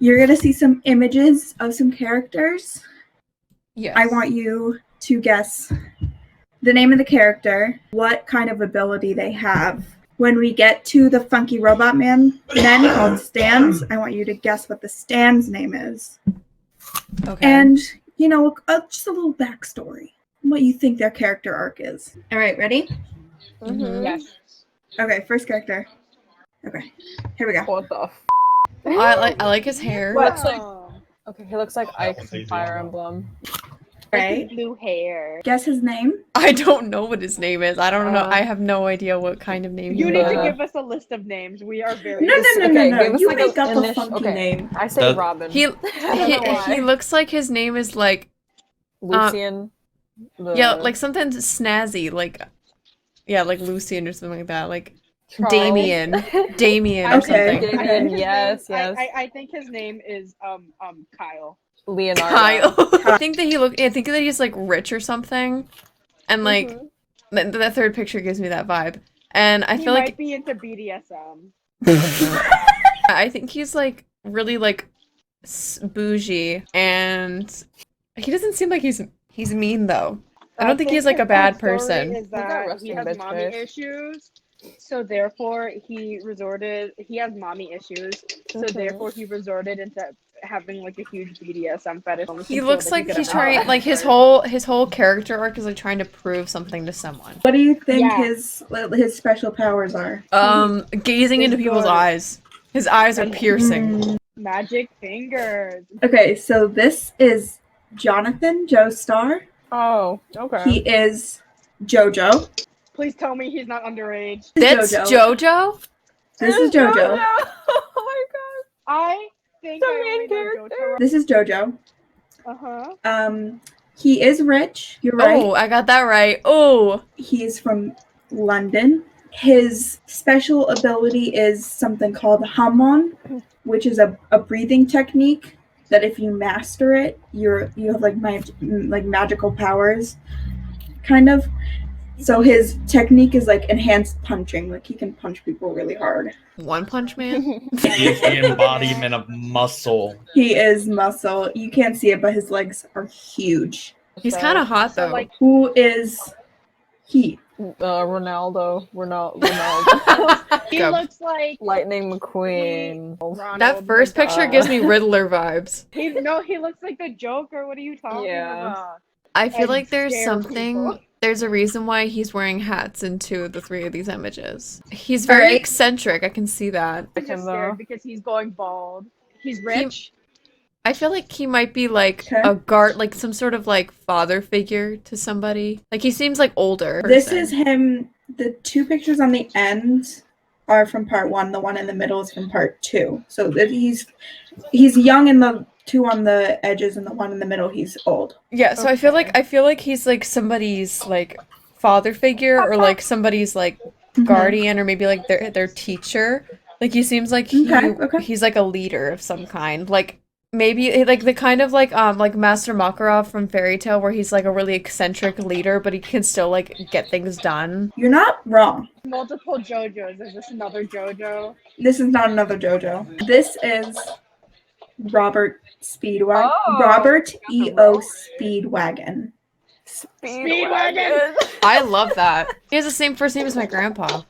You're gonna see some images of some characters. Yes. I want you to guess the name of the character, what kind of ability they have. When we get to the funky robot men called Stans, I want you to guess what the Stan's name is. Okay. And, you know, just a little backstory, what you think their character arc is. All right, ready? Mm-hmm. Yes. Okay, first character. Okay, here we go. What the f? I like his hair. Looks like okay. He looks like Ike one's from easy. Fire Emblem. Right. Blue hair. Guess his name. I don't know what his name is. I don't know. I have no idea what kind of name You he need is. to give us a list of names. We are very. No. Give us You like make a up a initial- funky name. I say The- Robin. He why. looks like his name is like Lucian. yeah, like something snazzy, like like Lucian or something like that, like Charles. Damien or Okay. something. Damien, his yes, name- yes. I think his name is Kyle. Leonardo. Kyle. I think that he's like rich or something, and like the third picture gives me that vibe, and I He feel might like be into BDSM. I think he's like really like bougie, and he doesn't seem like he's mean though. I don't think he's like a bad person. Is got that resting he has bitch mommy face. issues, so therefore he has mommy issues, so therefore he resorted into having like a huge BDSM fetish. He looks like he's trying, like his whole character arc is like trying to prove something to someone. What do you think Yeah. his special powers are? Gazing into people's good. eyes. His eyes are piercing. Magic fingers. Okay, so this is Jonathan Joestar. Oh, okay. He is JoJo. Please tell me he's not underage. That's JoJo? This is JoJo. Oh my god. I think The I main only know character. JoJo. This is JoJo. Uh-huh. He is rich. You're right. Oh, I got that right. Oh. He's from London. His special ability is something called Hamon, which is a breathing technique that if you master it, you have like magical powers, kind of. So his technique is like enhanced punching. Like he can punch people really hard. One Punch Man? He is the embodiment of muscle. He is muscle. You can't see it, but his legs are huge. He's kind of hot So though. like Who is he? Ronaldo. he Go. looks like Lightning McQueen. Ronald That first picture gives me Riddler vibes. he looks like the Joker. What are you talking Yeah. about? I feel And like there's scare something. people. There's a reason why he's wearing hats in 2 of the 3 of these images. He's very Alright. eccentric. I can see that. I'm just scared because he's going bald. He's rich. I feel like he might be like Okay. a guard, like some sort of like father figure to somebody. Like he seems like older. This person. is him. The 2 pictures on the end are from part 1. The one in the middle is from part 2. So that he's young in the 2 on the edges, and the one in the middle he's old. Yeah, so I feel like he's like somebody's like father figure or like somebody's like guardian or maybe like their teacher. Like he seems like Okay. he's like a leader of some kind. Like maybe like the kind of like Master Makarov from Fairy Tail where he's like a really eccentric leader but he can still like get things done. You're not wrong. Multiple JoJos. Is this another JoJo? This is not another JoJo. This is Robert Speedwagon. Oh. Robert E.O. Speedwagon. Speedwagon. I love that. He has the same first name as my grandpa.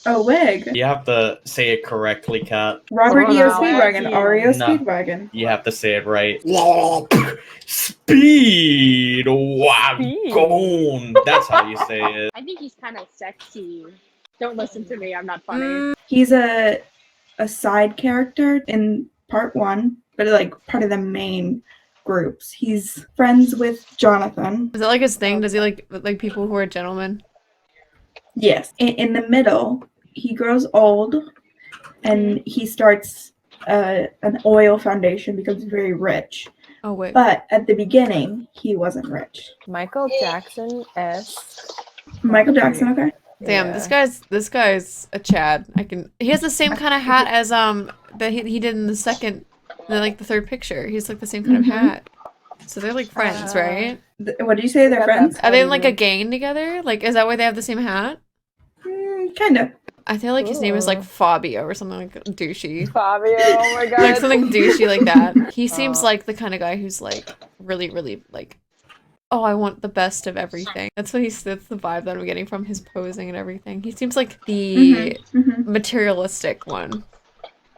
Oh, wig. You have to say it correctly, Kat. Robert E.O. Wow. Speedwagon. Ario No. Speedwagon. You have to say it right. Speedwagon. That's how you say it. I think he's kind of sexy. Don't listen to me. I'm not funny. He's a side character in part 1, but like part of the main groups. He's friends with Jonathan. Is that like his thing? Does he like people who are gentlemen? Yes. In the middle, he grows old and he starts an oil foundation, becomes very rich. Oh wait. But at the beginning, he wasn't rich. Michael Jackson-esque. Michael Jackson, okay? Damn, Yeah. this guy's a Chad. He has the same kind of hat as that he did in the third picture. He's like the same kind of hat. So they're like friends, right? What did you say? They're Yeah, friends? Are they in like a gang together? Like is that why they have the same hat? Kind of. I feel like his name is like Ooh. Fabio or something like douchey. Fabio, oh my god. Like something douchey like that. He seems Oh. like the kind of guy who's like really, really like, oh, I want the best of everything. That's the vibe that I'm getting from his posing and everything. He seems like the materialistic one.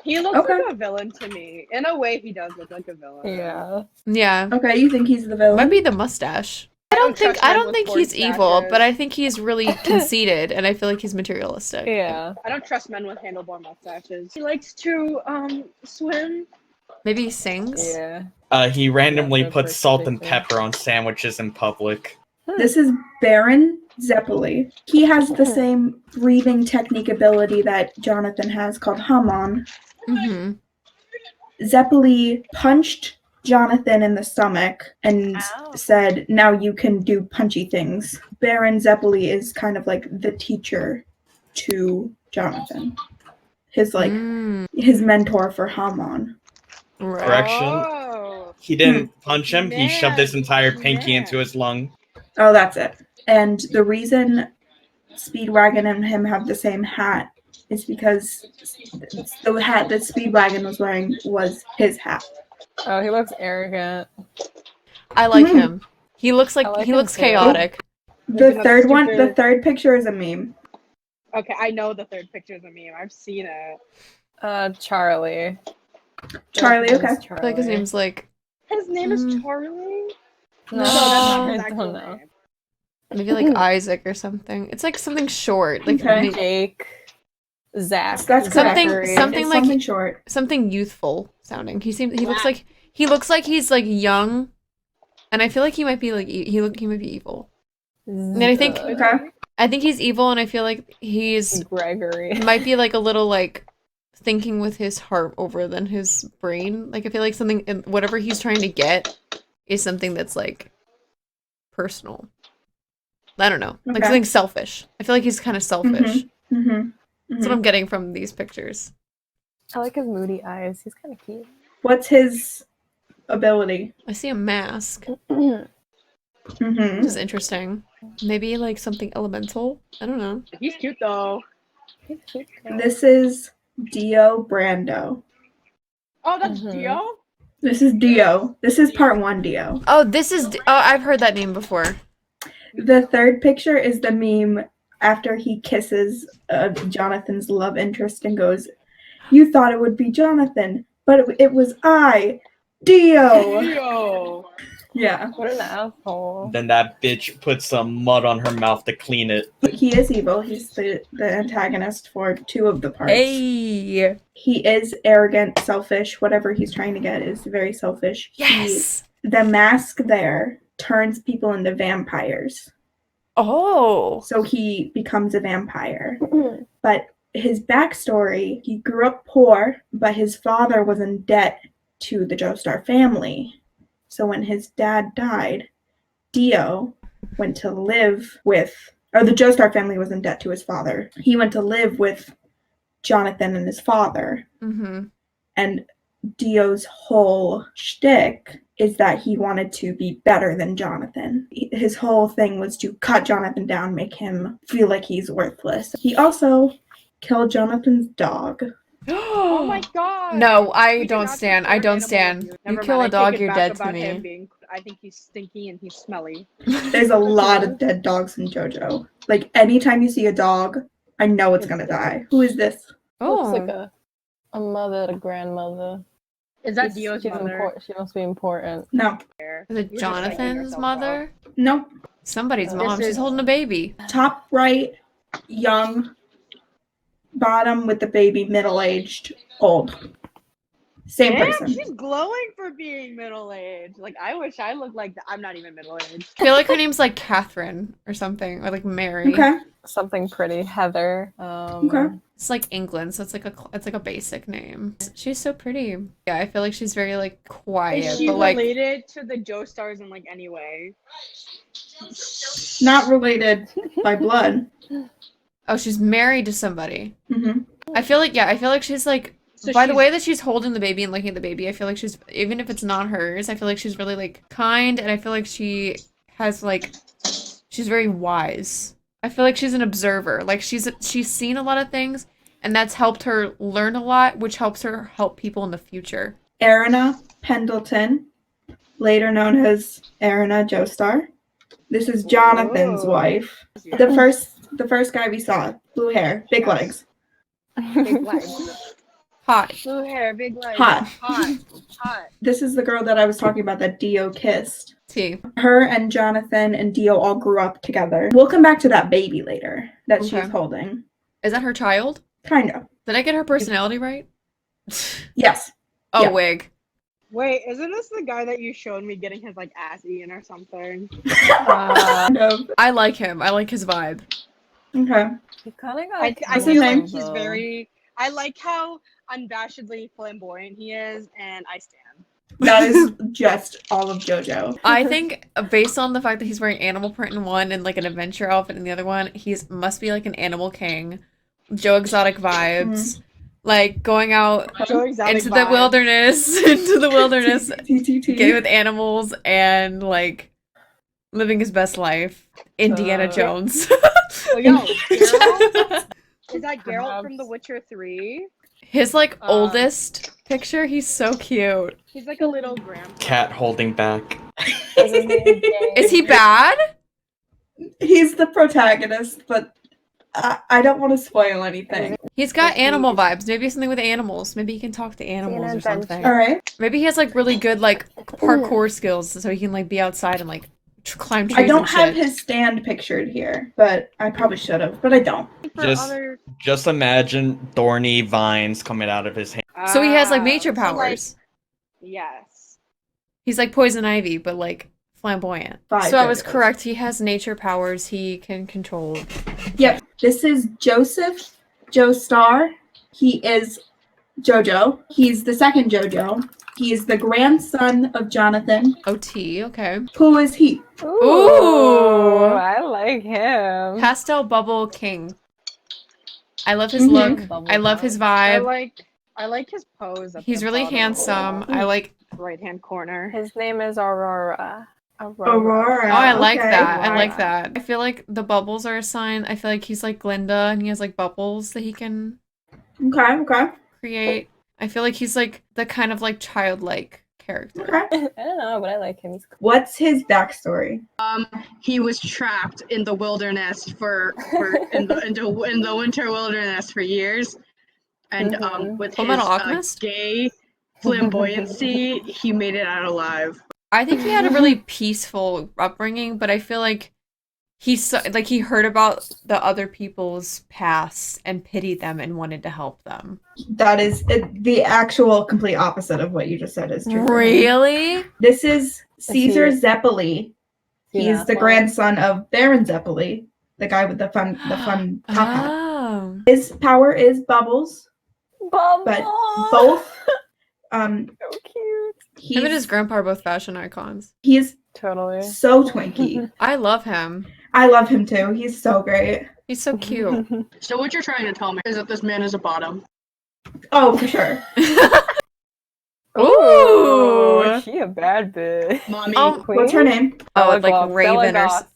He looks Okay. like a villain to me. In a way, he does look like a villain. Yeah. Yeah. Okay, you think he's the villain? Might be the mustache. I don't think he's evil, but I think he's really conceited and I feel like he's materialistic. Yeah. I don't trust men with handlebar mustaches. He likes to swim. Maybe he sings. Yeah. He randomly That's puts salt and ridiculous. pepper on sandwiches in public. This is Baron Zeppeli. He has the same breathing technique ability that Jonathan has called Hamon. Mm-hmm. Zeppeli punched Jonathan in the stomach and said, now you can do punchy things. Baron Zeppeli is kind of like the teacher to Jonathan. His his mentor for Hamon. Right. Correction. Oh. He didn't punch him. He shoved his Man, entire pinky man. into his lung. Oh, that's it. And the reason Speedwagon and him have the same hat is because the hat that Speedwagon was wearing was his hat. Oh, he looks arrogant. I like him. He looks like I like he him looks too. chaotic. The Looking up third one, stupid. the third picture is a meme. Okay, I know the third picture is a meme. I've seen it. Charlie. Charlie, His name's okay. I feel like his Charlie. name's like His name is Mm. Charlie? No, that's not I his don't actual know. name. maybe like Isaac or something. It's like something short, like Okay. Jake. Zach. That's correct. Zachary. Something It's like- something short. something youthful sounding. He looks like he's like young, and I feel like he might be like he might be evil. And I think Okay. he's evil, and I feel like he's Gregory. might be like a little like thinking with his heart over than his brain. Like I feel like something whatever he's trying to get is something that's like personal. I don't know, like Okay. something selfish. I feel like he's kind of selfish. Mm-hmm. That's what I'm getting from these pictures. I like his moody eyes. He's kind of cute. What's his ability? I see a mask, Mm-hmm. which is interesting. Maybe like something elemental. I don't know. He's cute though. He's cute. though. This is Dio Brando. Oh, that's Mhm. Dio? This is Dio. This is part one Dio. Oh, this is. Oh, I've heard that name before. The third picture is the meme after he kisses Jonathan's love interest and goes, "You thought it would be Jonathan, but it was I, Dio." Dio! Yeah, What an asshole. Then that bitch put some mud on her mouth to clean it. he is evil. He's the antagonist for two of the parts. Hey. He is arrogant, selfish. Whatever he's trying to get is very selfish. Yes. The mask there turns people into vampires. Oh. So he becomes a vampire. But his backstory, he grew up poor, but his father was in debt to the Joestar family. So when his dad died, Dio went to live with, or the Joestar family was in debt to his father. He went to live with Jonathan and his father. Mm-hmm. And Dio's whole shtick is that he wanted to be better than Jonathan. His whole thing was to cut Jonathan down, make him feel like he's worthless. He also killed Jonathan's dog. Oh my god! No, I We do don't not stand. support I don't animal stand. abuse. You Never kill mind, a I take dog, it you're back dead to about me. him being, I think he's stinky and he's smelly. There's a lot of dead dogs in JoJo. Like, anytime you see a dog, I know it's gonna die. Who is this? Looks like Oh. a mother, a grandmother. Is that She's- Dio's she's mother? She must be important. No. Is it We're just psyching Jonathan's ourselves mother? Nope. Somebody's This mom. She's is- holding a baby. Top right, young. Bottom with the baby, middle-aged, old. Same Damn, person. she's glowing for being middle-aged. Like, I wish I looked like that. I'm not even middle-aged. I feel like her name's like Catherine or something, or like Mary. Okay. Something pretty. Heather. Okay. It's like England, so it's like a basic name. She's so pretty. Yeah, I feel like she's very like quiet, Is she but like related to the Joestars in, like, any way? Not related by blood. oh, she's married to somebody. Hmm. I feel like she's like So by the she's- way that she's holding the baby and looking at the baby, I feel like she's even if it's not hers, I feel like she's really like kind, and I feel like she has like she's very wise. I feel like she's an observer. Like she's seen a lot of things, and that's helped her learn a lot, which helps her help people in the future. Arina Pendleton, later known as Arina Joestar. This is Jonathan's Ooh. wife. The first guy we saw, blue hair, big Yes. legs. Big legs. Hot. Blue hair, big legs. Hot. Hot. Hot. This is the girl that I was talking about that Dio kissed. T. Her and Jonathan and Dio all grew up together. We'll come back to that baby later that Okay. she's holding. Is that her child? Kind of. Did I get her personality right? Yes. Oh, Yeah. wig. Wait, isn't this the guy that you showed me getting his like ass eaten or something? Kind of. I like him. I like his vibe. Okay. He kind of got. I What's feel his like name? he's very. I like how unabashedly flamboyant he is, and I stand. That is just all of JoJo. I think based on the fact that he's wearing animal print in one and like an adventure outfit in the other one, he's must be like an animal king. Joe Exotic vibes. Like going out So exotic into the vibe. wilderness, into the wilderness, TTT. getting with animals and like living his best life. Indiana Jones. Oh, yo, Geralt? Is that Geralt from The Witcher 3? His like Um, oldest picture, he's so cute. He's like a little grandpa. Cat holding back. Is he bad? He's the protagonist, but I don't want to spoil anything. He's got animal vibes. Maybe something with animals. Maybe he can talk to animals or something. All right. Maybe he has like really good like parkour skills, so he can like be outside and like climb trees. I don't and have shit. his stand pictured here, but I probably should have, but I don't. For Just- other... Just imagine thorny vines coming out of his hand. So he has like Ah, nature so, like, powers. yes. He's like poison ivy, but like flamboyant. Five So I was JoJos. correct. He has nature powers. He can control. Yep. This is Joseph Joestar. He is JoJo. He's the second JoJo. He is the grandson of Jonathan. OT. Okay. Who is he? Ooh. I like him. Pastel bubble king. I love his Mhm. look. I love his I vibe. like his pose. At He's the really bottom handsome. I like. right hand corner. His name is Aurora. Aurora. Oh, I like Okay. that. I Right. like that. I feel like the bubbles are a sign. I feel like he's like Glinda and he has like bubbles that he can Okay, okay, create. I feel like he's like the kind of like childlike character. okay. I don't know, but I like him. He's cool. What's his backstory? He was trapped in the wilderness in the winter wilderness for years, and Mhm. with Full his Metal Alchemist? gay flamboyancy, he made it out alive. I think he had a really peaceful upbringing, but I feel like he heard about the other people's past and pitied them and wanted to help them. That is the actual complete opposite of what you just said is true. for him. Really? This is Caesar he- Zeppeli. He's Yeah. the grandson of Baron Zeppeli, the guy with the fun top hat. Oh. His power is bubbles, Bubble. but both So cute. Him and his he's grandpa are both fashion icons. he's Totally. so twinky. I love him. I love him too. He's so great. He's so cute. So what you're trying to tell me is that this man is a bottom. Oh, for sure. Ooh. She a bad bitch. Mommy. What's her name? Oh, Bella like Goth. Raven Bella or Goth.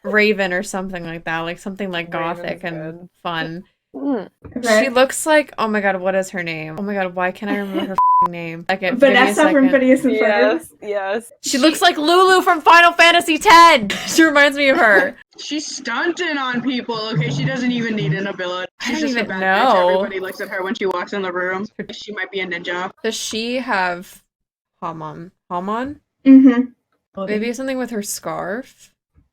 Raven or something like that, like something like Raven's gothic and good. fun. Mm. Okay. She looks like, oh my god, what is her name? Oh my god, why can't I remember her name? Second, Vanessa from Phineas and Ferb. Yes, yes. She looks like Lulu from Final Fantasy X. She reminds me of her. She's stunting on people. Okay, she doesn't even need an ability. I She's don't just a even bad know. bitch. Everybody looks at her when she walks in the room. She might be a ninja. Does she have Hamon? Hamon? Mm-hmm. Maybe it's something with her scarf.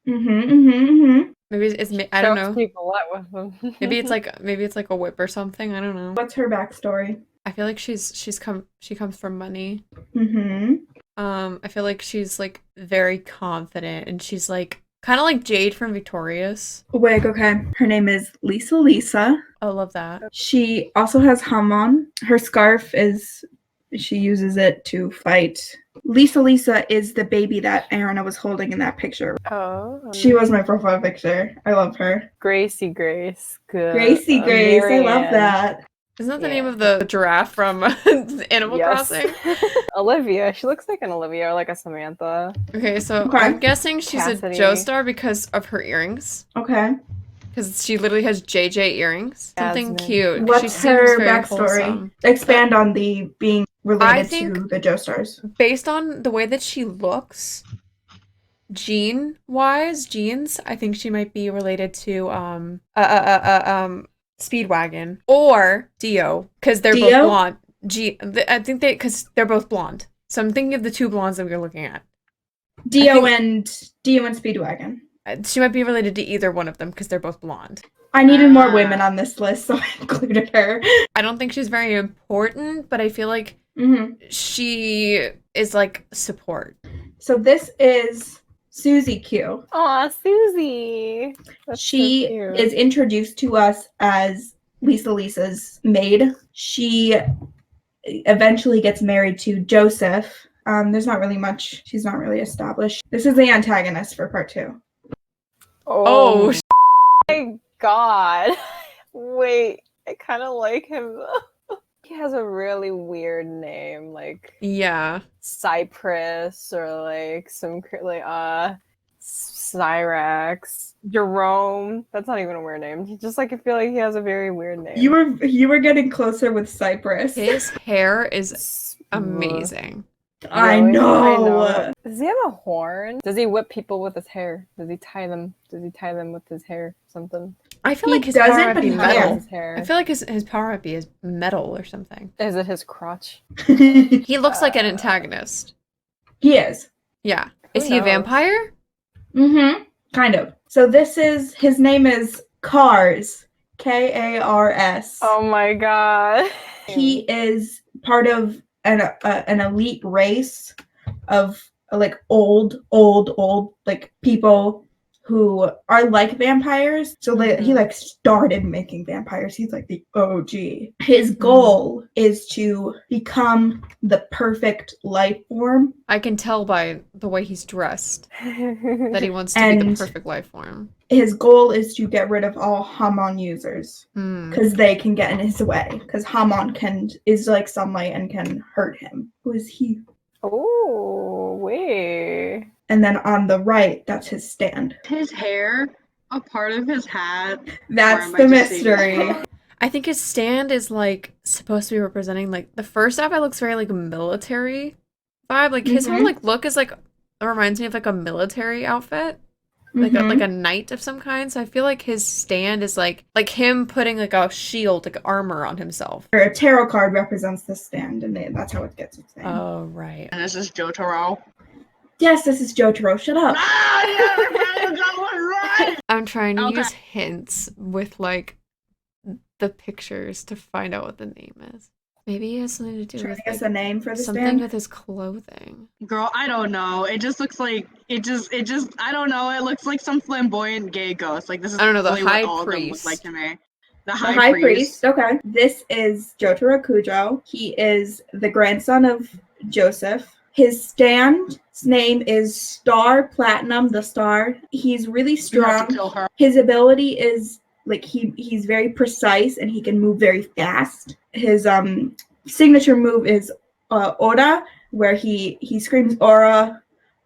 Mm-hmm. Maybe it's I don't Chokes know. people out with them. Maybe it's like a whip or something. I don't know. What's her backstory? I feel like she comes from money. Mm-hmm. I feel like she's like very confident and she's like kind of like Jade from Victorious. Wig, okay. Her name is Lisa. I love that. She also has Hamon. Her scarf is, she uses it to fight. Lisa is the baby that Arina was holding in that picture. Oh. She was my profile picture. I love her. Gracie Grace. Good. Gracie Grace. I love Marianne. that. Isn't that the Yeah. name of the giraffe from Animal Yes. Crossing? Olivia. She looks like an Olivia or like a Samantha. Okay, so Okay. I'm guessing she's Cassidy. a Joestar because of her earrings. Okay. Because she literally has JJ earrings. Something Jasmine. cute. She What's seems her very backstory? wholesome. Expand on the being I related think- to the Joestars. Based on the way that she looks, genes, I think she might be related to Speedwagon or Dio, because they're both Dio? blonde. I think because they're both blonde. So I'm thinking of the two blondes that we are looking at. Dio think- and Speedwagon. She might be related to either one of them because they're both blonde. I needed more women on this list, so I included her. I don't think she's very important, but I feel like hmm she is like support. So this is Susie Q. Aw, Susie. That's so She cute. is introduced to us as Lisa's maid. She eventually gets married to Joseph. There's not really much. She's not really established. This is the antagonist for part 2. Oh, my god. Wait, I kind of like him. He has a really weird name, like yeah. Cypress or like some Cyrax, Jerome. That's not even a weird name. Just like I feel like he has a very weird name. You were getting closer with Cypress. His hair is S- amazing. I Really? know. Does he have a horn? Does he whip people with his hair? Does he tie them? Does he tie them with his hair? Something. I feel He like his doesn't, power might but be he metal. can. His hair. I feel like his power might be his metal or something. Is it his crotch? He looks like an antagonist. He is. Yeah. Who Is he a knows? vampire? Mm-hmm. Kind of. So his name is Kars. Kars. Oh my god. He is part of an elite race of like old like people who are like vampires. So he like started making vampires. He's like the OG. His goal is to become the perfect life form. I can tell by the way he's dressed that he wants to be the And- perfect life form. His goal is to get rid of all Hamon users Hmm. because they can get in his way. Because Hamon is like sunlight and can hurt him. Who is he? Oh, wait. And then on the right, that's his stand. His hair, a part of his hat. That's am I the just seeing mystery. I think his stand is like supposed to be representing like the first outfit looks very like military vibe. Like his whole Mhm. like look is like it reminds me of like a military outfit. Like Mhm. like a knight of some kind. So I feel like his stand is like him putting like a shield, like armor on himself. Or a tarot card represents the stand, and that's how it gets its name. Oh right. And this is Jotaro. Yes, this is Jotaro. Shut up. Ah, yeah, that was right. I'm trying to Okay. use hints with like the pictures to find out what the name is. Maybe it has something to do Trying with to guess like, a name for the something stand. with his clothing. Girl, I don't know. It just looks like it just I don't know. It looks like some flamboyant gay ghost. Like this is I don't know, the really high what all of them priest. look like to me. The The high, High priest. Priest. Okay. This is Jotaro Kujo. He is the grandson of Joseph. His stand's name is Star Platinum, the Star. He's really You have strong. to kill her. His ability is like he's very precise and he can move very fast. His signature move is Ora, where he screams Ora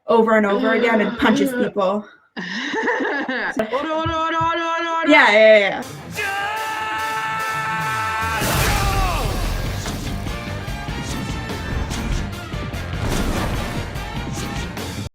over and over again and punches people. Ora, ora, ora, ora, ora. Yeah.